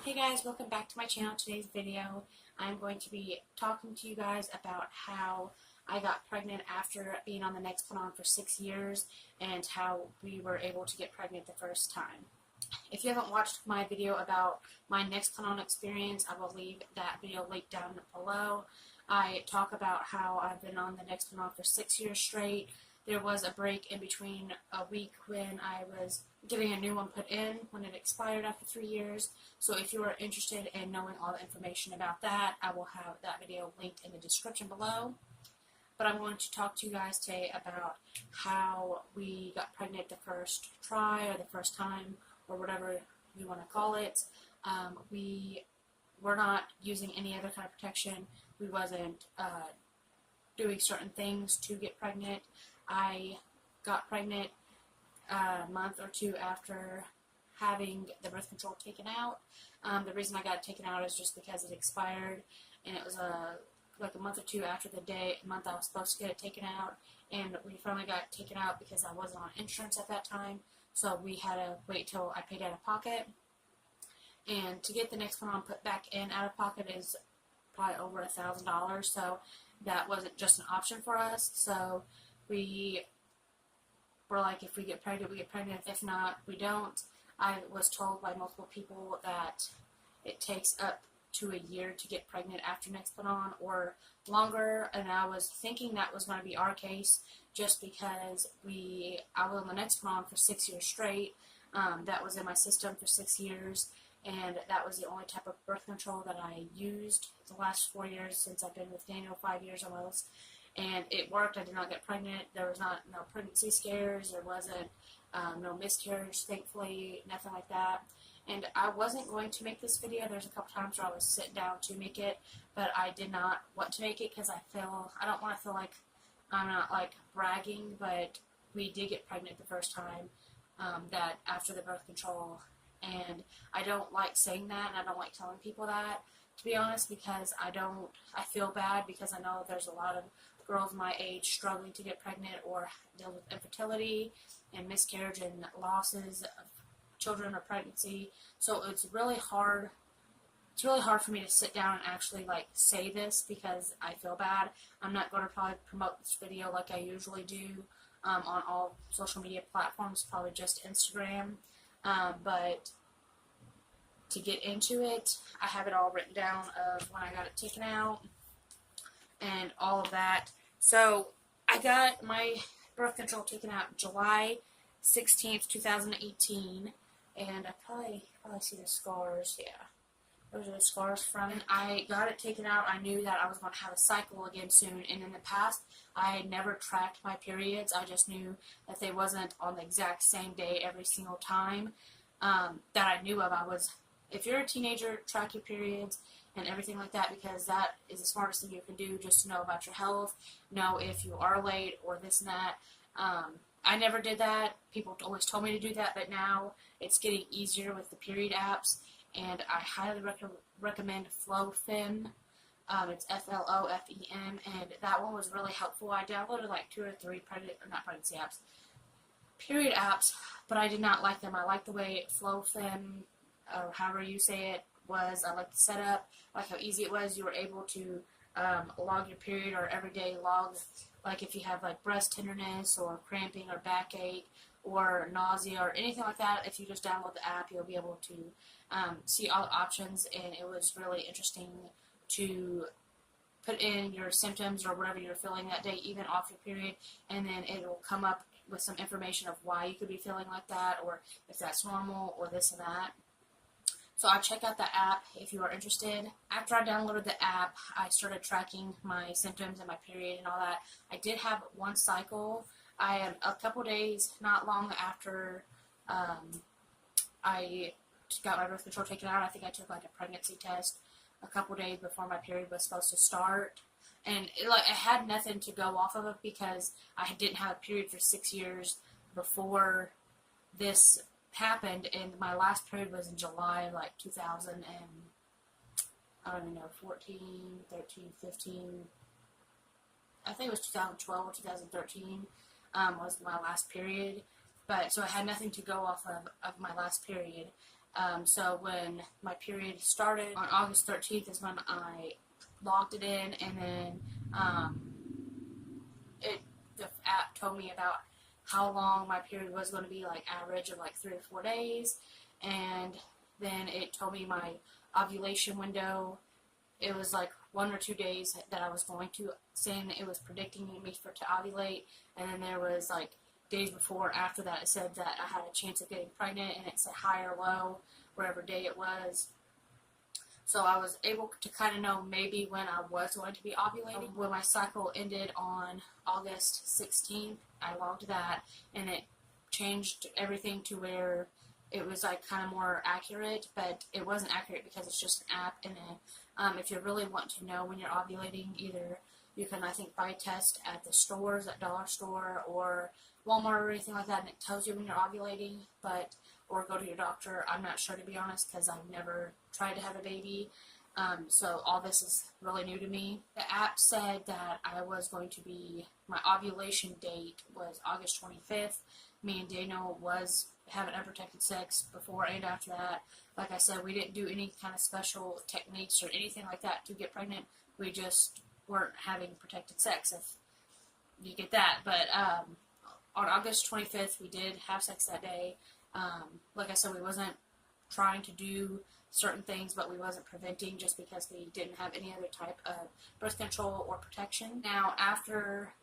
Hey guys, welcome back to my channel. Today's video, I'm going to be talking to you guys about how I got pregnant after being on the Nexplanon for 6 years and how we were able to get pregnant the first time. If you haven't watched my video about my Nexplanon experience, I will leave that video linked down below. I talk about how I've been on the Nexplanon for 6 years straight. There was a break in between a week when I was getting a new one put in when it expired after 3 years. So if you are interested in knowing all the information about that, I will have that video linked in the description below. But I'm going to talk to you guys today about how we got pregnant the first try or the first time or whatever you want to call it. We were not using any other kind of protection. We wasn't doing certain things to get pregnant. I got pregnant a month or two after having the birth control taken out. The reason I got it taken out is just because it expired, and it was like a month or two after the month I was supposed to get it taken out, and we finally got it taken out because I wasn't on insurance at that time, so we had to wait till I paid out of pocket. And to get the next one put back in out of pocket is probably over $1,000, so that wasn't just an option for us. So we were like, if we get pregnant, we get pregnant. If not, we don't. I was told by multiple people that it takes up to a year to get pregnant after Nexplanon or longer, and I was thinking that was going to be our case just because I was on the Nexplanon for 6 years straight. That was in my system for 6 years, and that was the only type of birth control that I used the last 4 years since I've been with Daniel, 5 years almost. And it worked. I did not get pregnant. There was no pregnancy scares. There wasn't no miscarriage, thankfully, nothing like that. And I wasn't going to make this video. There's a couple times where I was sitting down to make it, but I did not want to make it because I don't want to feel like I'm not like bragging, but we did get pregnant the first time that after the birth control. And I don't like saying that, and I don't like telling people that, to be honest, because I feel bad because I know there's a lot of girls my age struggling to get pregnant or deal with infertility and miscarriage and losses of children or pregnancy. So it's really hard. It's really hard for me to sit down and actually like say this because I feel bad. I'm not going to probably promote this video like I usually do on all social media platforms, probably just Instagram. But to get into it, I have it all written down of when I got it taken out and all of that. So I got my birth control taken out July 16th, 2018, and I probably see the scars. Yeah, those are the scars from it. I got it taken out. I knew that I was going to have a cycle again soon, and in the past, I had never tracked my periods. I just knew that they wasn't on the exact same day every single time that I knew of. If you're a teenager, track your periods and everything like that, because that is the smartest thing you can do, just to know about your health, know if you are late or this and that. I never did that. People always told me to do that, but now it's getting easier with the period apps, and I highly recommend FlowFem. It's FLOFEM, and that one was really helpful. I downloaded like 2 or 3 period apps, but I did not like them. I like the way FlowFem, or however you say it, was. I like the setup. I like how easy it was. You were able to log your period or everyday logs, like if you have like breast tenderness or cramping or backache or nausea or anything like that. If you just download the app, you'll be able to see all the options, and it was really interesting to put in your symptoms or whatever you're feeling that day, even off your period, and then it will come up with some information of why you could be feeling like that, or if that's normal, or this and that. So I check out the app if you are interested. After I downloaded the app, I started tracking my symptoms and my period and all that. I did have one cycle. I had a couple days, not long after I got my birth control taken out. I think I took like a pregnancy test a couple days before my period was supposed to start. And I had nothing to go off of it because I didn't have a period for 6 years before this happened, and my last period was in July of like 2000 and I don't even know, 14, 13, 15. I think it was 2012 or 2013 was my last period. But so I had nothing to go off of my last period. So when my period started on August 13th is when I logged it in, and then the app told me about how long my period was going to be, like average of like 3 or 4 days, and then it told me my ovulation window. It was like 1 or 2 days that I was going to, saying that it was predicting me to ovulate, and then there was like days before and after that it said that I had a chance of getting pregnant, and it said high or low, whatever day it was. So I was able to kind of know maybe when I was going to be ovulating. When my cycle ended on August 16th, I logged that, and it changed everything to where it was like kind of more accurate, but it wasn't accurate because it's just an app. And then if you really want to know when you're ovulating, either you can, I think, buy a test at the stores, at Dollar Store or Walmart or anything like that, and it tells you when you're ovulating, or go to your doctor. I'm not sure, to be honest, because I've never tried to have a baby. So all this is really new to me. The app said that my ovulation date was August 25th. Me and Daniel was having unprotected sex before and after that. Like I said, we didn't do any kind of special techniques or anything like that to get pregnant. We just weren't having protected sex, if you get that. But on August 25th, we did have sex that day. Like I said, we wasn't trying to do certain things, but we wasn't preventing just because we didn't have any other type of birth control or protection. Now, after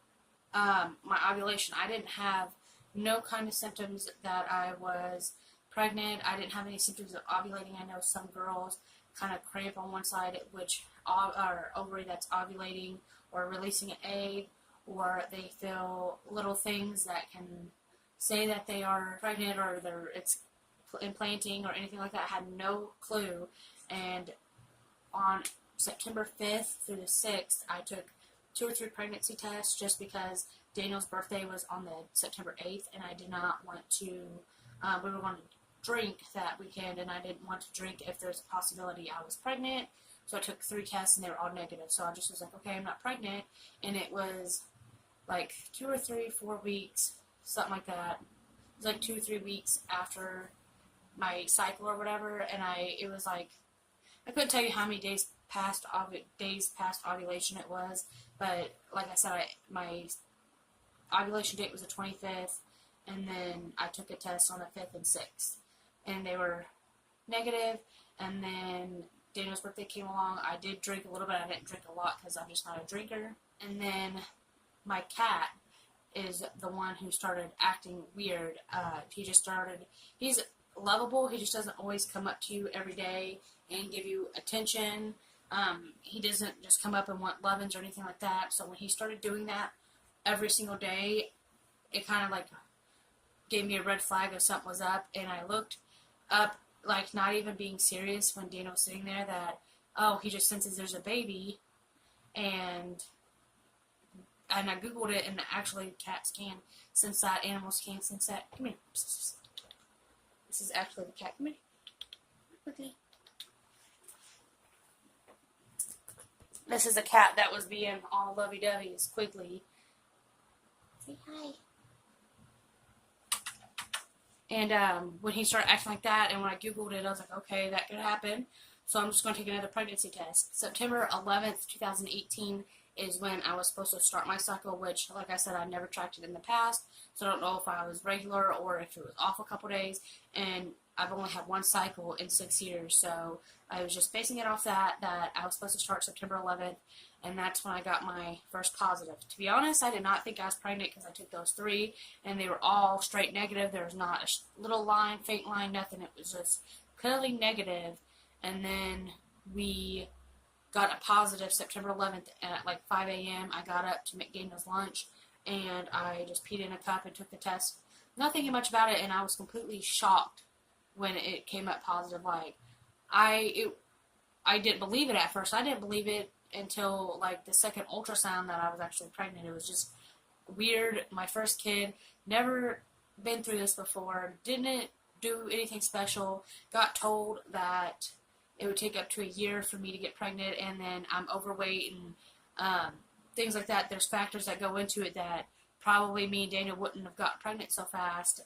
my ovulation, I didn't have no kind of symptoms that I was pregnant. I didn't have any symptoms of ovulating. I know some girls kind of cramp on one side, which are ovary that's ovulating or releasing an egg, or they feel little things that can say that they are pregnant, or it's implanting or anything like that. I had no clue. And on September 5th through the 6th, I took 2 or 3 pregnancy tests just because Daniel's birthday was on the September 8th, and I did not want to, we were going to drink that weekend, and I didn't want to drink if there's a possibility I was pregnant. So I took 3 tests, and they were all negative. So I just was like, okay, I'm not pregnant. And it was like 2 or 3, 4 weeks, something like that. It was like 2 or 3 weeks after my cycle or whatever, and it was like, I couldn't tell you how many days past ovulation it was, but like I said, my ovulation date was the 25th, and then I took a test on the 5th and 6th, and they were negative. And then Daniel's birthday came along. I did drink a little bit. I didn't drink a lot because I'm just not a drinker. And then my cat is the one who started acting weird. He's lovable. He just doesn't always come up to you every day and give you attention. He doesn't just come up and want lovin's or anything like that. So when he started doing that every single day, it kind of like gave me a red flag of something was up. And I looked up, like not even being serious when Daniel was sitting there, that, oh, he just senses there's a baby. And I Googled it, and actually cats can sense that, animals can sense that. Come here. This is actually the cat. Come here. Quickly. This is a cat that was being all lovey-dovey quickly. Say hi. And when he started acting like that, and when I Googled it, I was like, okay, that could happen. So I'm just going to take another pregnancy test. September 11th, 2018 is when I was supposed to start my cycle, which, like I said, I've never tracked it in the past. So I don't know if I was regular or if it was off a couple days. And I've only had 1 cycle in 6 years. So I was just basing it off that I was supposed to start September 11th. And that's when I got my first positive. To be honest, I did not think I was pregnant because I took those 3, and they were all straight negative. There was not a little line, faint line, nothing. It was just clearly negative. And then we got a positive September 11th at like 5 a.m. I got up to make Daniel's lunch, and I just peed in a cup and took the test. Not thinking much about it, and I was completely shocked when it came up positive. Like, I didn't believe it at first. I didn't believe it until like the second ultrasound that I was actually pregnant. It was just weird. My first kid, never been through this before, didn't do anything special, got told that it would take up to a year for me to get pregnant, and then I'm overweight and things like that. There's factors that go into it that probably me and Daniel wouldn't have got pregnant so fast,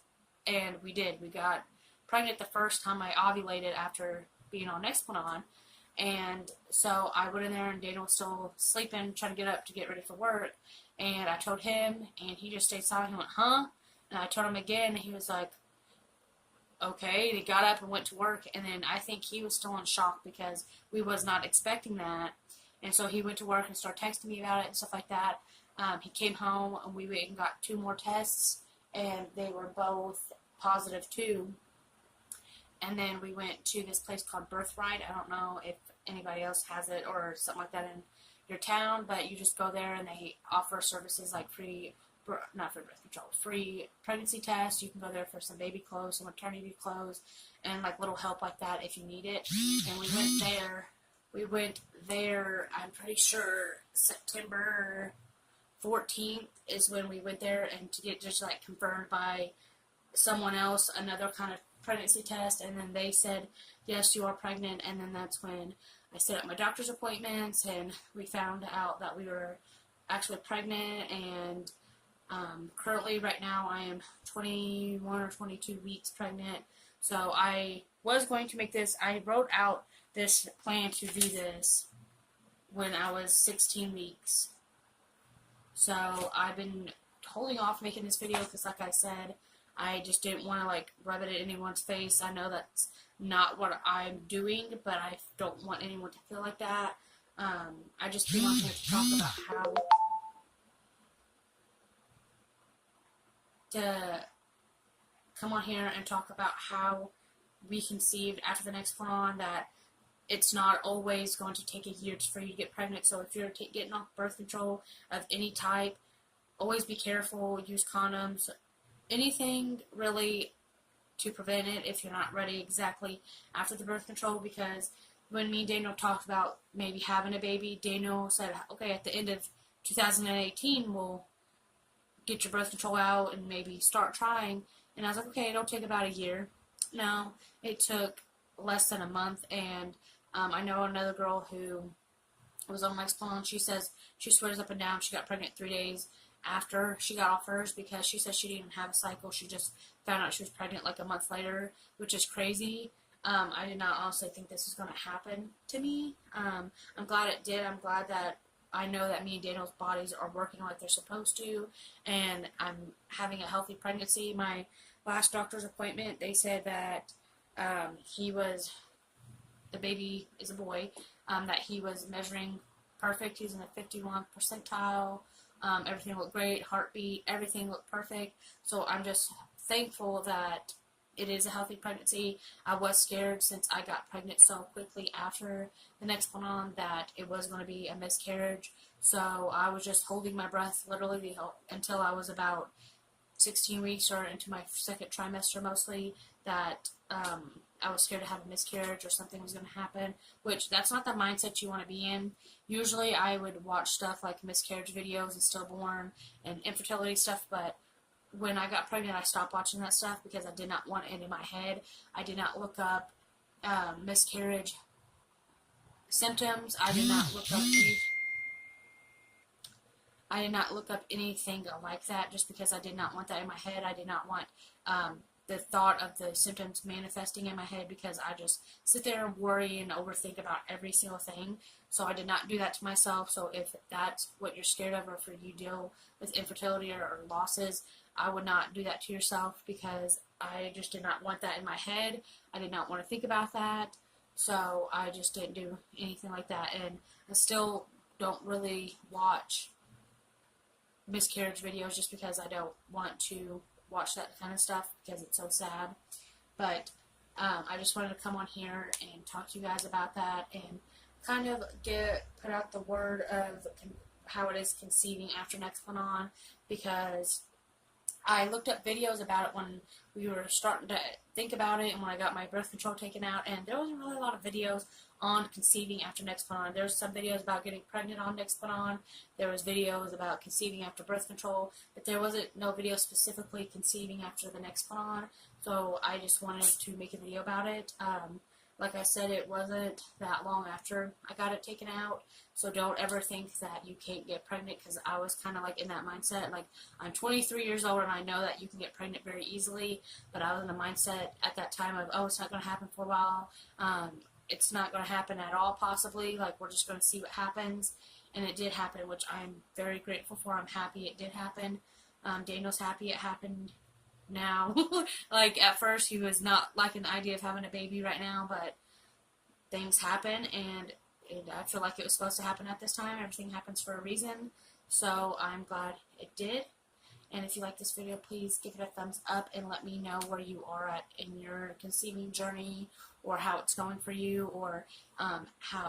and we did. We got pregnant the first time I ovulated after being on Nexplanon. And so I went in there, and Daniel was still sleeping, trying to get up to get ready for work. And I told him, and he just stayed silent. He went, huh? And I told him again, and he was like, okay. And he got up and went to work. And then I think he was still in shock because we was not expecting that. And so he went to work and started texting me about it and stuff like that. He came home, and we went and got 2 more tests, and they were both positive too. And then we went to this place called Birthright. I don't know if anybody else has it or something like that in your town, but you just go there and they offer services like free pregnancy tests. You can go there for some baby clothes, some maternity clothes, and like little help like that if you need it. And we went there, I'm pretty sure September 14th is when we went there, and to get just like confirmed by someone else, another kind of pregnancy test, and then they said, yes, you are pregnant. And then that's when I set up my doctor's appointments, and we found out that we were actually pregnant. And currently right now I am 21 or 22 weeks pregnant. So I was going to make this, I wrote out this plan to do this when I was 16 weeks. So I've been holding off making this video because, like I said, I just didn't want to like rub it in anyone's face. I know that's not what I'm doing, but I don't want anyone to feel like that. I just came on here to talk about how we conceived after the Nexplanon, that it's not always going to take a year for you to get pregnant. So if you're getting off birth control of any type, always be careful, use condoms, anything really to prevent it if you're not ready exactly after the birth control. Because when me and Daniel talked about maybe having a baby, Daniel said, okay, at the end of 2018 we'll get your birth control out and maybe start trying. And I was like, okay, it'll take about a year. No, it took less than a month. And I know another girl who was on Nexplanon. She says she swears up and down she got pregnant 3 days after she got off hers, because she says she didn't even have a cycle. She just found out she was pregnant like a month later, which is crazy. I did not honestly think this was going to happen to me. I'm glad it did. I'm glad that I know that me and Daniel's bodies are working like they're supposed to, and I'm having a healthy pregnancy. My last doctor's appointment, they said that the baby is a boy, that he was measuring perfect. He's in the 51st percentile. Everything looked great, heartbeat, everything looked perfect. So I'm just thankful that it is a healthy pregnancy. I was scared since I got pregnant so quickly after the Nexplanon that it was going to be a miscarriage. So I was just holding my breath literally until I was about 16 weeks or into my second trimester mostly, that I was scared to have a miscarriage or something was going to happen, which that's not the mindset you want to be in. Usually I would watch stuff like miscarriage videos and stillborn and infertility stuff, but when I got pregnant, I stopped watching that stuff because I did not want it in my head. I did not look up miscarriage symptoms. I did not look up anything like that, just because I did not want that in my head. I did not want the thought of the symptoms manifesting in my head, because I just sit there and worry and overthink about every single thing. So I did not do that to myself. So if that's what you're scared of, or if you deal with infertility or losses, I would not do that to yourself, because I just did not want that in my head. I did not want to think about that. So I just didn't do anything like that. And I still don't really watch miscarriage videos just because I don't want to watch that kind of stuff, because it's so sad. But I just wanted to come on here and talk to you guys about that, and kind of put out the word of how it is conceiving after Nexplanon, because I looked up videos about it when we were starting to think about it and when I got my birth control taken out, and there wasn't really a lot of videos on conceiving after Nexplanon. There was some videos about getting pregnant on Nexplanon. There was videos about conceiving after birth control, but there wasn't no video specifically conceiving after the Nexplanon. So I just wanted to make a video about it. Like I said, it wasn't that long after I got it taken out, so don't ever think that you can't get pregnant, because I was kind of like in that mindset. Like, I'm 23 years old and I know that you can get pregnant very easily, but I was in the mindset at that time of, oh, it's not going to happen for a while. It's not going to happen at all, possibly. Like, we're just going to see what happens. And it did happen, which I'm very grateful for. I'm happy it did happen. Daniel's happy it happened now. Like, at first he was not liking the idea of having a baby right now, but things happen, and I feel like it was supposed to happen at this time. Everything happens for a reason, so I'm glad it did. And if you like this video, please give it a thumbs up and let me know where you are at in your conceiving journey, or how it's going for you, or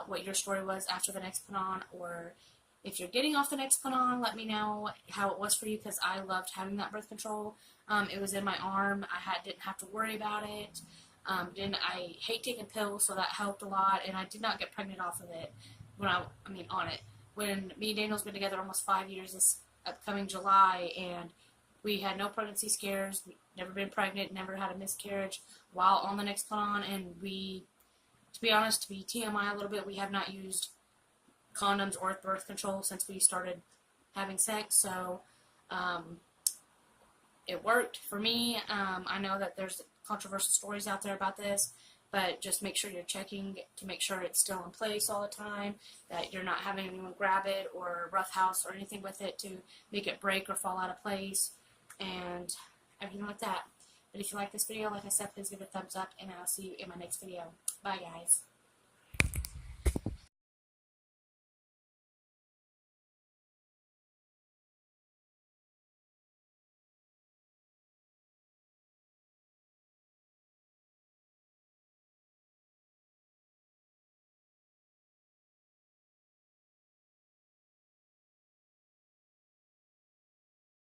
what your story was after the Nexplanon, or if you're getting off the Nexplanon, let me know how it was for you, because I loved having that birth control. It was in my arm. I didn't have to worry about it. I hate taking pills, so that helped a lot, and I did not get pregnant off of it on it. When me and Daniel's been together almost 5 years this upcoming July, and we had no pregnancy scares, never been pregnant, never had a miscarriage while on the Nexplanon, and to be honest, to be TMI a little bit, we have not used condoms or birth control since we started having sex, so it worked for me. I know that there's controversial stories out there about this, but just make sure you're checking to make sure it's still in place all the time, that you're not having anyone grab it or roughhouse or anything with it to make it break or fall out of place, and everything like that. But if you like this video, like I said, please give it a thumbs up, and I'll see you in my next video. Bye, guys.